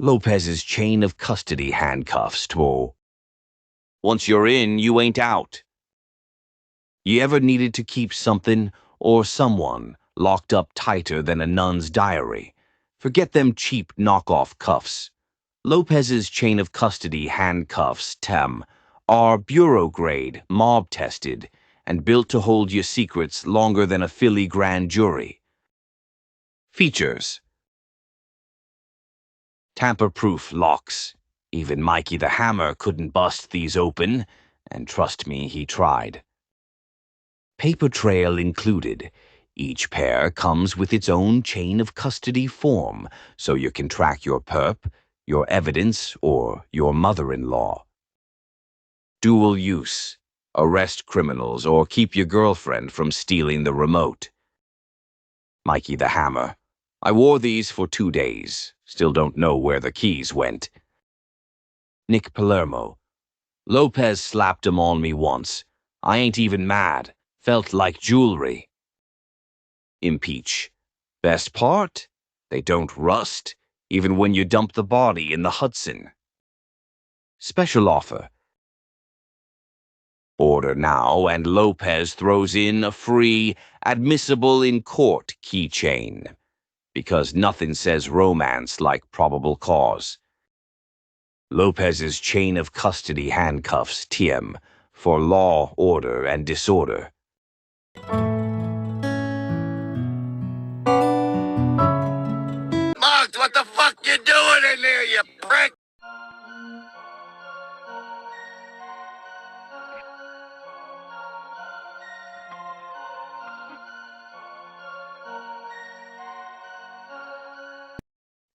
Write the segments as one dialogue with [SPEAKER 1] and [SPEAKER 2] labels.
[SPEAKER 1] Lopez's chain of custody handcuffs, too. Once you're in, you ain't out. You ever needed to keep something or someone locked up tighter than a nun's diary? Forget them cheap knockoff cuffs. Lopez's chain of custody handcuffs, TEM, are bureau-grade, mob-tested, and built to hold your secrets longer than a Philly grand jury. Features: tamper-proof locks. Even Mikey the Hammer couldn't bust these open, and trust me, he tried. Paper trail included. Each pair comes with its own chain of custody form, so you can track your perp, your evidence, or your mother-in-law. Dual use. Arrest criminals or keep your girlfriend from stealing the remote. Mikey the Hammer. I wore these for 2 days. Still don't know where the keys went. Nick Palermo. Lopez slapped 'em on me once. I ain't even mad. Felt like jewelry. Impeach. Best part? They don't rust, even when you dump the body in the Hudson. Special offer. Order now, and Lopez throws in a free, admissible in court keychain. Because nothing says romance like probable cause. Lopez's chain of custody handcuffs, TM, for law, order, and disorder.
[SPEAKER 2] Mugs, what the fuck you doing in there, you prick?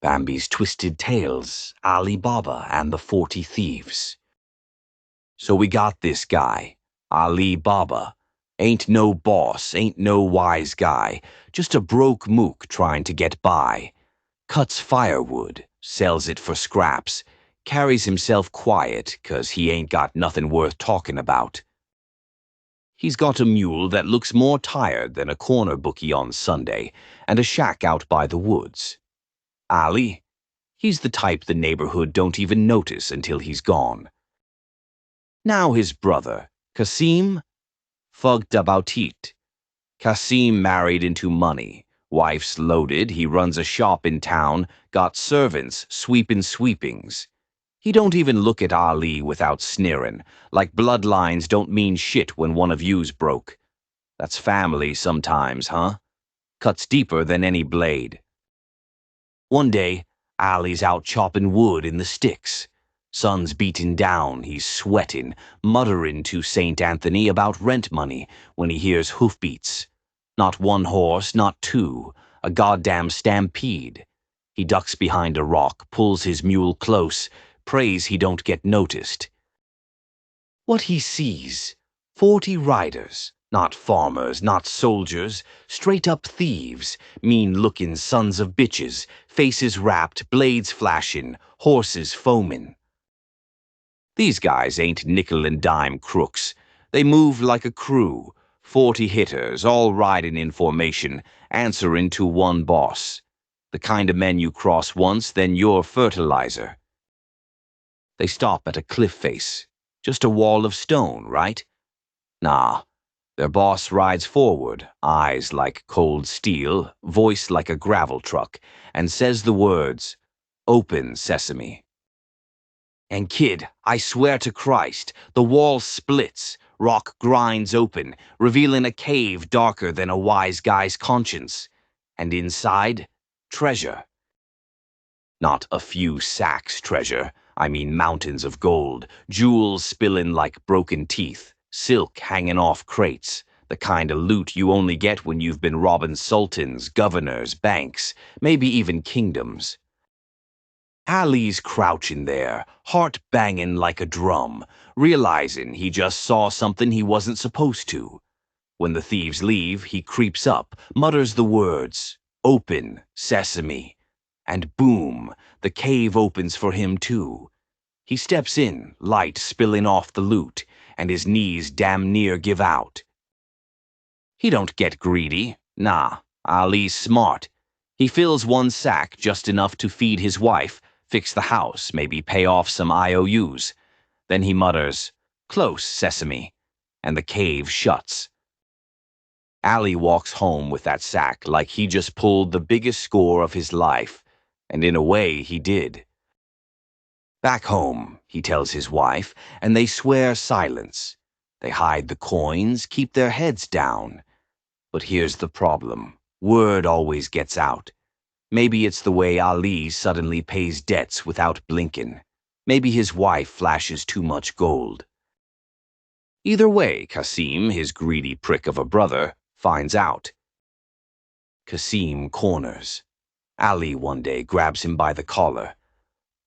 [SPEAKER 1] Bambi's Twisted Tales, Ali Baba and the 40 Thieves. So we got this guy, Ali Baba. Ain't no boss, ain't no wise guy, just a broke mook trying to get by. Cuts firewood, sells it for scraps, carries himself quiet 'cause he ain't got nothing worth talking about. He's got a mule that looks more tired than a corner bookie on Sunday, and a shack out by the woods. Ali? He's the type the neighborhood don't even notice until he's gone. Now his brother, Cassim, fugged about it. Cassim married into money. Wife's loaded, he runs a shop in town, got servants sweeping sweepings. He don't even look at Ali without sneering, like bloodlines don't mean shit when one of you's broke. That's family sometimes, huh? Cuts deeper than any blade. One day, Ali's out chopping wood in the sticks. Sun's beating down, he's sweating, muttering to St. Anthony about rent money when he hears hoofbeats. Not one horse, not two, a goddamn stampede. He ducks behind a rock, pulls his mule close, prays he don't get noticed. What he sees, 40 riders, not farmers, not soldiers, straight-up thieves, mean-looking sons of bitches, faces wrapped, blades flashing, horses foaming. These guys ain't nickel-and-dime crooks. They move like a crew, 40 hitters, all riding in formation, answering to one boss. The kind of men you cross once, then you're fertilizer. They stop at a cliff face. Just a wall of stone, right? Nah. Their boss rides forward, eyes like cold steel, voice like a gravel truck, and says the words, "Open, Sesame." And kid, I swear to Christ, the wall splits, rock grinds open, revealing a cave darker than a wise guy's conscience. And inside, treasure. Not a few sacks treasure, I mean mountains of gold, jewels spilling like broken teeth, silk hanging off crates, the kind of loot you only get when you've been robbing sultans, governors, banks, maybe even kingdoms. Ali's crouching there, heart banging like a drum, realizing he just saw something he wasn't supposed to. When the thieves leave, he creeps up, mutters the words, "Open, Sesame," and boom, the cave opens for him too. He steps in, light spilling off the loot, and his knees damn near give out. He don't get greedy. Nah, Ali's smart. He fills one sack just enough to feed his wife, fix the house, maybe pay off some IOUs. Then he mutters, "Close, Sesame," and the cave shuts. Ali walks home with that sack like he just pulled the biggest score of his life, and in a way he did. Back home, he tells his wife, and they swear silence. They hide the coins, keep their heads down. But here's the problem. Word always gets out. Maybe it's the way Ali suddenly pays debts without blinking. Maybe his wife flashes too much gold. Either way, Cassim, his greedy prick of a brother, finds out. Cassim corners. Ali one day grabs him by the collar.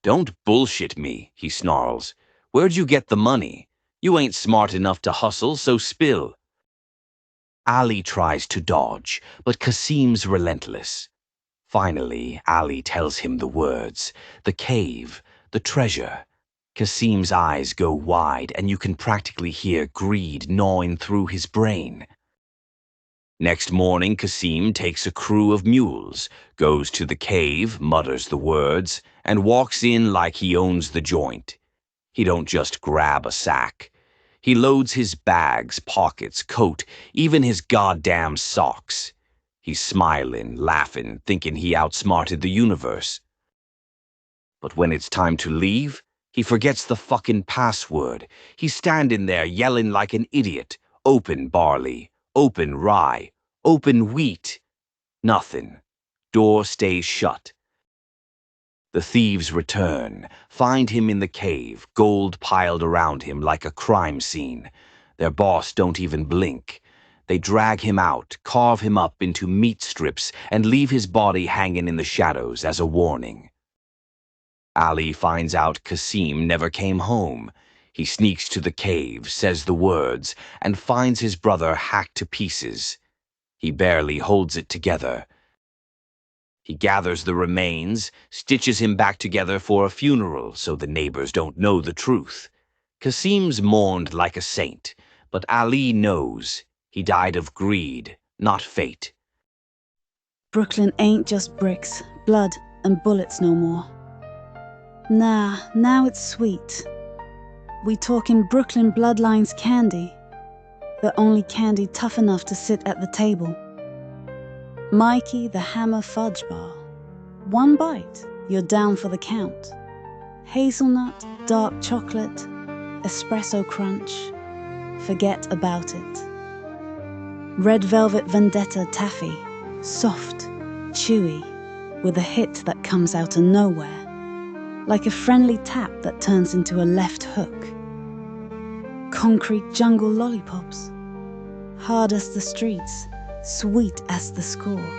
[SPEAKER 1] "Don't bullshit me," he snarls. "Where'd you get the money? You ain't smart enough to hustle, so spill." Ali tries to dodge, but Cassim's relentless. Finally, Ali tells him the words, the cave, the treasure. Cassim's eyes go wide, and you can practically hear greed gnawing through his brain. Next morning, Cassim takes a crew of mules, goes to the cave, mutters the words, and walks in like he owns the joint. He don't just grab a sack. He loads his bags, pockets, coat, even his goddamn socks. He's smiling, laughing, thinking he outsmarted the universe. But when it's time to leave, he forgets the fucking password. He's standing there yelling like an idiot. "Open barley, open rye, open wheat." Nothing. Door stays shut. The thieves return, find him in the cave, gold piled around him like a crime scene. Their boss don't even blink. They drag him out, carve him up into meat strips, and leave his body hanging in the shadows as a warning. Ali finds out Cassim never came home. He sneaks to the cave, says the words, and finds his brother hacked to pieces. He barely holds it together. He gathers the remains, stitches him back together for a funeral so the neighbors don't know the truth. Cassim's mourned like a saint, but Ali knows he died of greed, not fate.
[SPEAKER 3] Brooklyn ain't just bricks, blood, and bullets no more. Nah, now it's sweet. We talking Brooklyn Bloodlines candy. The only candy tough enough to sit at the table. Mikey the Hammer Fudge Bar. One bite, you're down for the count. Hazelnut, dark chocolate, espresso crunch. Forget about it. Red Velvet Vendetta Taffy. Soft, chewy, with a hit that comes out of nowhere. Like a friendly tap that turns into a left hook. Concrete jungle lollipops. Hard as the streets, sweet as the score.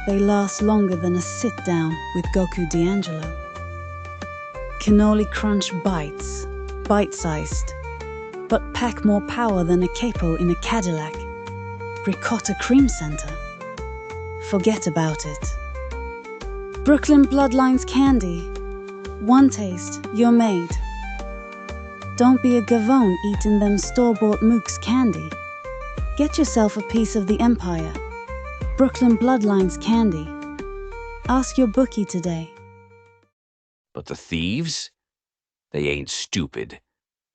[SPEAKER 3] They last longer than a sit-down with Goku D'Angelo. Cannoli Crunch bites, bite-sized, but pack more power than a capo in a Cadillac. Ricotta Cream Center. Forget about it. Brooklyn Bloodlines candy. One taste, you're made. Don't be a gavone eating them store-bought Mook's candy. Get yourself a piece of the empire. Brooklyn Bloodlines candy. Ask your bookie today.
[SPEAKER 1] But the thieves? They ain't stupid.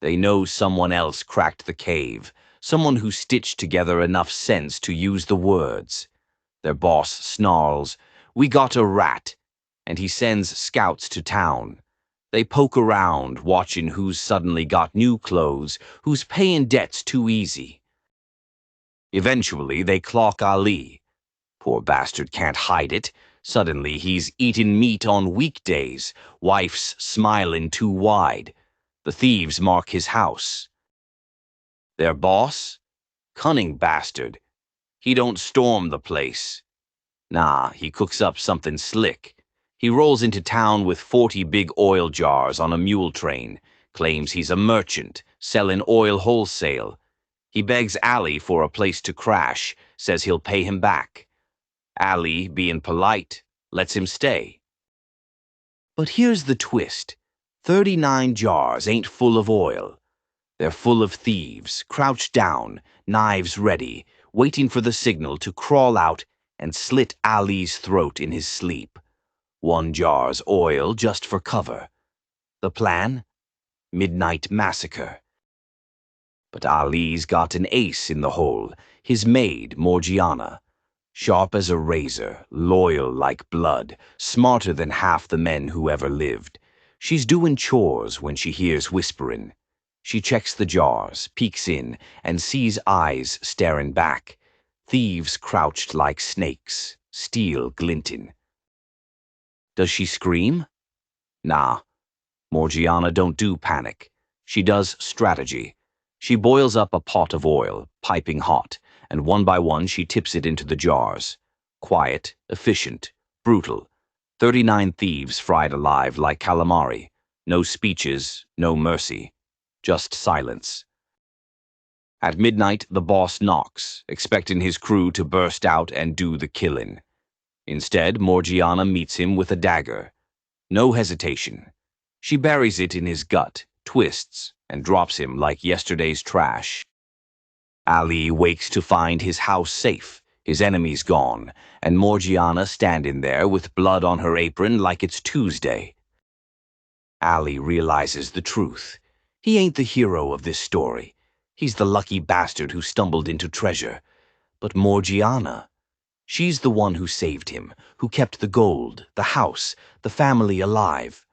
[SPEAKER 1] They know someone else cracked the cave, someone who stitched together enough sense to use the words. Their boss snarls, "We got a rat," and he sends scouts to town. They poke around, watching who's suddenly got new clothes, who's paying debts too easy. Eventually, they clock Ali. Poor bastard can't hide it. Suddenly, he's eating meat on weekdays, wife's smiling too wide. The thieves mark his house. Their boss? Cunning bastard. He don't storm the place. Nah, he cooks up something slick. He rolls into town with 40 big oil jars on a mule train, claims he's a merchant, selling oil wholesale. He begs Ali for a place to crash, says he'll pay him back. Ali, being polite, lets him stay. But here's the twist. 39 jars ain't full of oil. They're full of thieves, crouched down, knives ready, waiting for the signal to crawl out and slit Ali's throat in his sleep. 1 jar's oil just for cover. The plan? Midnight massacre. But Ali's got an ace in the hole, his maid, Morgiana. Sharp as a razor, loyal like blood, smarter than half the men who ever lived. She's doing chores when she hears whisperin'. She checks the jars, peeks in, and sees eyes staring back. Thieves crouched like snakes, steel glintin'. Does she scream? Nah, Morgiana don't do panic. She does strategy. She boils up a pot of oil, piping hot, and one by one she tips it into the jars. Quiet, efficient, brutal. 39 thieves fried alive like calamari. No speeches, no mercy. Just silence. At midnight, the boss knocks, expecting his crew to burst out and do the killin'. Instead, Morgiana meets him with a dagger. No hesitation. She buries it in his gut, twists, and drops him like yesterday's trash. Ali wakes to find his house safe, his enemies gone, and Morgiana standing there with blood on her apron like it's Tuesday. Ali realizes the truth. He ain't the hero of this story. He's the lucky bastard who stumbled into treasure. But Morgiana, she's the one who saved him, who kept the gold, the house, the family alive.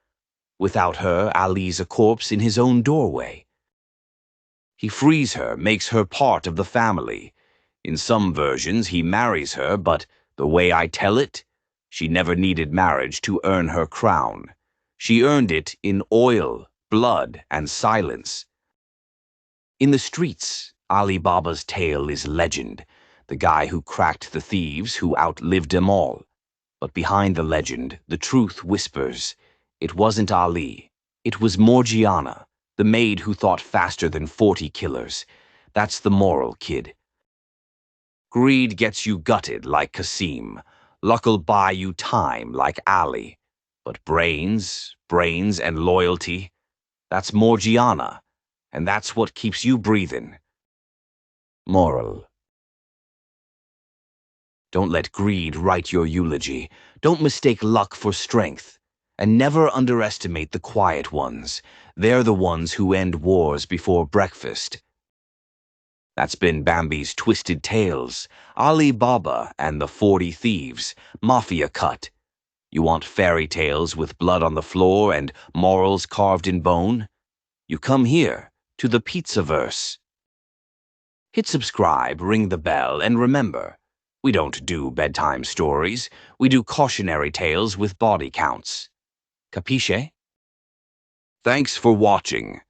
[SPEAKER 1] Without her, Ali's a corpse in his own doorway. He frees her, makes her part of the family. In some versions, he marries her, but the way I tell it, she never needed marriage to earn her crown. She earned it in oil, blood, and silence. In the streets, Ali Baba's tale is legend, the guy who cracked the thieves who outlived them all. But behind the legend, the truth whispers. It wasn't Ali. It was Morgiana, the maid who thought faster than 40 killers. That's the moral, kid. Greed gets you gutted like Cassim. Luck'll buy you time like Ali. But brains, and loyalty, that's Morgiana. And that's what keeps you breathing. Moral. Don't let greed write your eulogy. Don't mistake luck for strength. And never underestimate the quiet ones. They're the ones who end wars before breakfast. That's been Bambi's Twisted Tales, Ali Baba and the 40 Thieves, Mafia Cut. You want fairy tales with blood on the floor and morals carved in bone? You come here, to the Pizzaverse. Hit subscribe, ring the bell, and remember, we don't do bedtime stories. We do cautionary tales with body counts. Capisce? Thanks for watching.